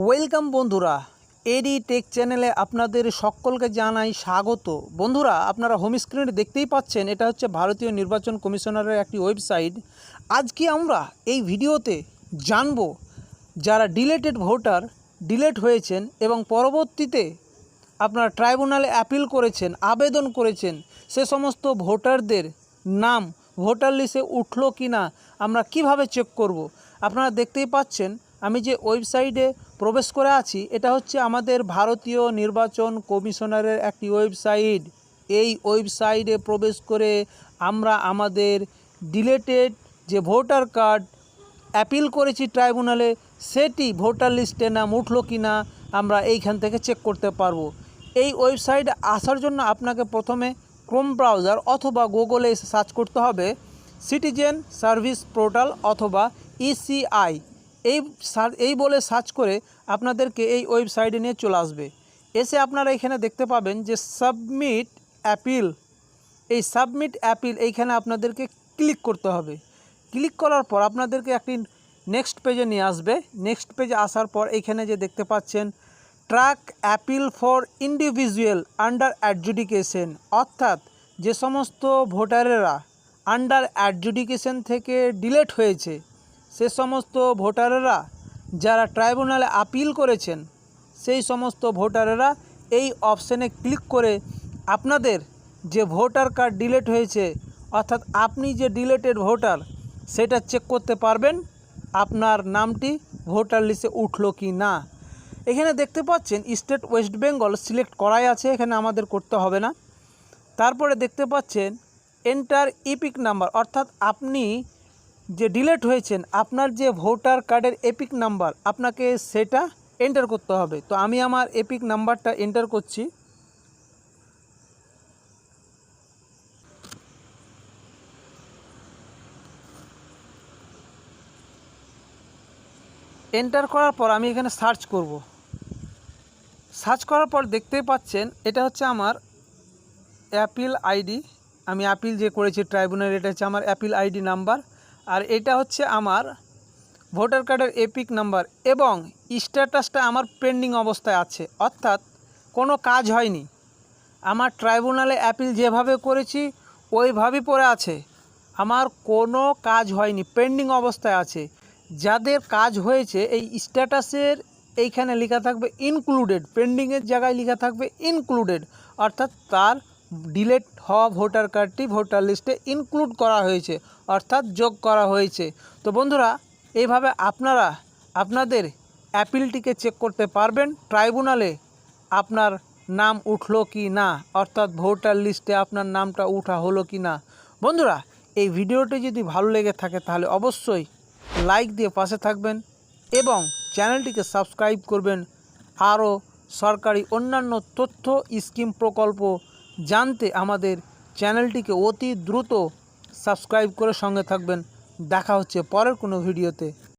Welcome বন্ধুরা, এডি take চ্যানেলে আপনাদের সকলকে জানাই স্বাগত। বন্ধুরা, আপনারা হোম স্ক্রিনে দেখতেই পাচ্ছেন, এটা হচ্ছে ভারতীয় নির্বাচন কমিশনারের একটি ওয়েবসাইট। আজকে আমরা এই ভিডিওতে জানব যারা ডিলেটেড ভোটার ডিলেট হয়েছেন এবং পরবর্তীতে আপনারা ট্রাইব্যুনালে অ্যাপিল করেছেন, আবেদন করেছেন, সে সমস্ত ভোটারদের নাম ভোটার লিস্টে উঠলো কি না আমরা কিভাবে চেক করব। আপনারা দেখতেই পাচ্ছেন আমি যে ওয়েবসাইটে প্রবেশ করে আছি, এটা হচ্ছে আমাদের ভারতীয় নির্বাচন কমিশনারের একটি ওয়েবসাইট। এই ওয়েবসাইটে প্রবেশ করে আমরা আমাদের ডিলেটেড যে ভোটার কার্ড অ্যাপিল করেছি ট্রাইব্যুনালে, সেটি ভোটার লিস্টে নাম উঠলো কি না আমরা এইখান থেকে চেক করতে পারবো। এই ওয়েবসাইটে আসার জন্য আপনাকে প্রথমে ক্রোম ব্রাউজার অথবা গুগলে এসে সার্চ করতে হবে সিটিজেন সার্ভিস পোর্টাল অথবা ইসিআই। এই বলে সার্চ করে আপনাদেরকে এই ওয়েবসাইটে নিয়ে চলে আসবে। এসে আপনারা এখানে দেখতে পাবেন যে সাবমিট অ্যাপিল। এই সাবমিট অ্যাপিল এইখানে আপনাদেরকে ক্লিক করতে হবে। ক্লিক করার পর আপনাদেরকে একটি নেক্সট পেজে নিয়ে আসবে। নেক্সট পেজে আসার পর এইখানে যে দেখতে পাচ্ছেন track appeal for individual under adjudication, অর্থাৎ যে সমস্ত ভোটারেরা আন্ডার অ্যাডজুডিকেশন থেকে ডিলেট হয়েছে, সে সমস্ত ভোটারেরা যারা ট্রাইব্যুনালে আপিল করেছেন, সেই সমস্ত ভোটারেরা এই অপশানে ক্লিক করে আপনাদের যে ভোটার কার্ড ডিলেট হয়েছে, অর্থাৎ আপনি যে ডিলেটেড ভোটার, সেটা চেক করতে পারবেন আপনার নামটি ভোটার লিস্টে উঠলো কি না। এখানে দেখতে পাচ্ছেন স্টেট ওয়েস্ট বেঙ্গল সিলেক্ট করাই আছে, এখানে আমাদের করতে হবে না। তারপরে দেখতে পাচ্ছেন এন্টার এপিক নাম্বার, অর্থাৎ আপনি যে ডিলেট হয়েছেন আপনার যে ভোটার কার্ডের এপিক নাম্বার আপনাকে সেটা এন্টার করতে হবে। তো আমি আমার এপিক নাম্বারটা এন্টার করছি। এন্টার করার পর আমি এখানে সার্চ করব। সার্চ করার পর দেখতেই পাচ্ছেন এটা হচ্ছে আমার অ্যাপিল আইডি। আমি অ্যাপিল যে করেছি ট্রাইব্যুনাল, এটা হচ্ছে আমার অ্যাপিল আইডি নাম্বার। আর এটা হচ্ছে আমার ভোটার কার্ডের এপিক নাম্বার এবং স্ট্যাটাসটা আমার পেন্ডিং অবস্থায় আছে, অর্থাৎ কোনো কাজ হয়নি। আমার ট্রাইব্যুনালে অ্যাপিল যেভাবে করেছি ওইভাবেই পড়ে আছে, আমার কোনো কাজ হয়নি, পেন্ডিং অবস্থায় আছে। যাদের কাজ হয়েছে এই স্ট্যাটাসের এইখানে লেখা থাকবে ইনক্লুডেড, পেন্ডিংয়ের জায়গায় লেখা থাকবে ইনক্লুডেড, অর্থাৎ তার ডিলেট হওয়া ভোটার কার্ডটি ভোটার লিস্টে ইনক্লুড করা হয়েছে, অর্থাৎ যোগ করা হয়েছে। তো বন্ধুরা, এইভাবে আপনারা আপনাদের অ্যাপিলটিকে চেক করতে পারবেন ট্রাইব্যুনালে আপনার নাম উঠলো কি না, অর্থাৎ ভোটার লিস্টে আপনার নামটা উঠা হলো কি না। বন্ধুরা, এই ভিডিওটি যদি ভালো লেগে থাকে তাহলে অবশ্যই লাইক দিয়ে পাশে থাকবেন এবং চ্যানেলটিকে সাবস্ক্রাইব করবেন। আরও সরকারি অন্যান্য তথ্য স্কিম প্রকল্প জানতে আমাদের চ্যানেলটিকে অতি দ্রুত সাবস্ক্রাইব করে সঙ্গে থাকবেন। দেখা হচ্ছে পরের কোনো ভিডিওতে।